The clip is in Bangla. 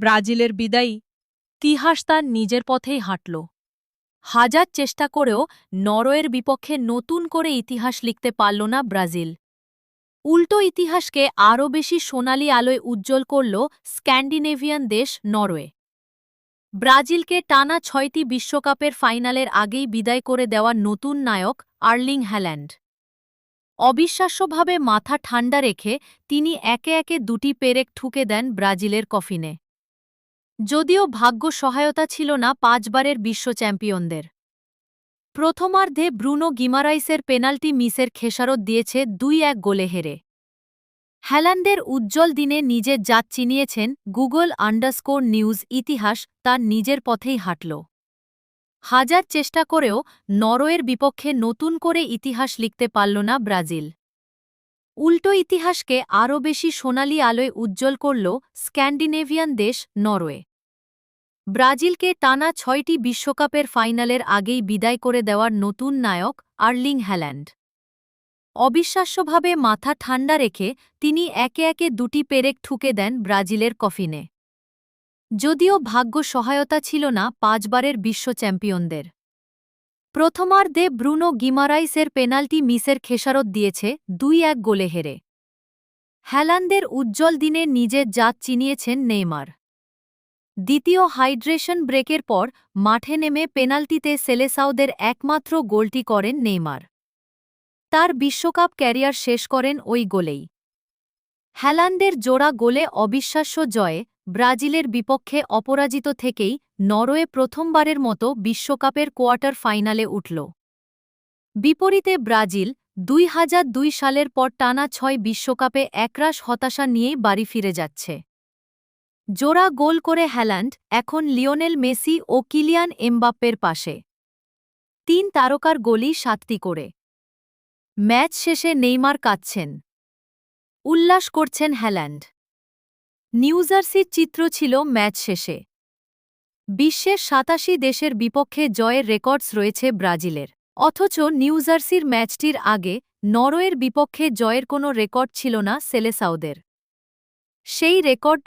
ব্রাজিলের বিদায়ী ইতিহাস তার নিজের পথেই হাঁটল। হাজার চেষ্টা করেও নরওয়ের বিপক্ষে নতুন করে ইতিহাস লিখতে পারল না ব্রাজিল। উল্টো ইতিহাসকে আরও বেশি সোনালি আলোয় উজ্জ্বল করল স্ক্যান্ডিনেভিয়ান দেশ নরওয়ে। ব্রাজিলকে টানা ৬টি বিশ্বকাপের ফাইনালের আগেই বিদায় করে দেওয়া নতুন নায়ক আর্লিং হ্যাল্যান্ড। অবিশ্বাস্যভাবে মাথা ঠান্ডা রেখে তিনি একে একে দুটি পেরেক ঠুকে দেন ব্রাজিলের কফিনে। যদিও ভাগ্য সহায়তা ছিল না ৫ বারের বিশ্ব চ্যাম্পিয়নদের। প্রথমার্ধে ব্রুনো গিমারাইসের পেনাল্টি মিসের খেসারত দিয়েছে ২-১ গোলে হেরে। হ্যাল্যান্ডের উজ্জ্বল দিনে নিজের জাত চিনিয়েছেন গুগল_নিউজ। ইতিহাস তার নিজের পথেই হাঁটল। হাজার চেষ্টা করেও নরওয়ের বিপক্ষে নতুন করে ইতিহাস লিখতে পারল না ব্রাজিল। উল্টো ইতিহাসকে আরও বেশি সোনালি আলোয় উজ্জ্বল করল স্ক্যান্ডিনেভিয়ান দেশ নরওয়ে। ব্রাজিলকে টানা ৬টি বিশ্বকাপের ফাইনালের আগেই বিদায় করে দেওয়ার নতুন নায়ক আর্লিং হ্যাল্যান্ড। অবিশ্বাস্যভাবে মাথা ঠান্ডা রেখে তিনি একে একে দুটি পেরেক ঠুকে দেন ব্রাজিলের কফিনে। যদিও ভাগ্য সহায়তা ছিল না ৫ বারের বিশ্ব চ্যাম্পিয়নদের। প্রথমার্ধে ব্রুনো গিমারাইসের পেনাল্টি মিসের খেসারত দিয়েছে ২-১ গোলে হেরে। হ্যাল্যান্ডের উজ্জ্বল দিনে নিজের জাত চিনিয়েছেন নেইমার। দ্বিতীয় হাইড্রেশন ব্রেকের পর মাঠে নেমে পেনাল্টিতে সেলেসাওদের একমাত্র গোলটি করেন নেইমার। তার বিশ্বকাপ ক্যারিয়ার শেষ করেন ওই গোলেই। হ্যাল্যান্ডের জোড়া গোলে অবিশ্বাস্য জয়ে ব্রাজিলের বিপক্ষে অপরাজিত থেকেই নরওয়ে প্রথমবারের মতো বিশ্বকাপের কোয়ার্টার ফাইনালে উঠল। বিপরীতে ব্রাজিল ২০০২ সালের পর টানা ৬ বিশ্বকাপে একরাশ হতাশা নিয়েই বাড়ি ফিরে যাচ্ছে। জোড়া গোল করে হ্যাল্যান্ড এখন লিওনেল মেসি ও কিলিয়ান এমবাপ্পের পাশে। ৩ তারকার গোলই ৭টি করে। ম্যাচ শেষে নেইমার কাঁদছেন, উল্লাস করছেন হ্যাল্যান্ড। নিউজার্সির চিত্র ছিল ম্যাচ শেষে। বিশ্বের ৮৭ দেশের বিপক্ষে জয়ের রেকর্ডস রয়েছে ব্রাজিলের। অথচ নিউজার্সির ম্যাচটির আগে নরওয়ের বিপক্ষে জয়ের কোনো রেকর্ড ছিল না সেলেসাওদের। সেই রেকর্ড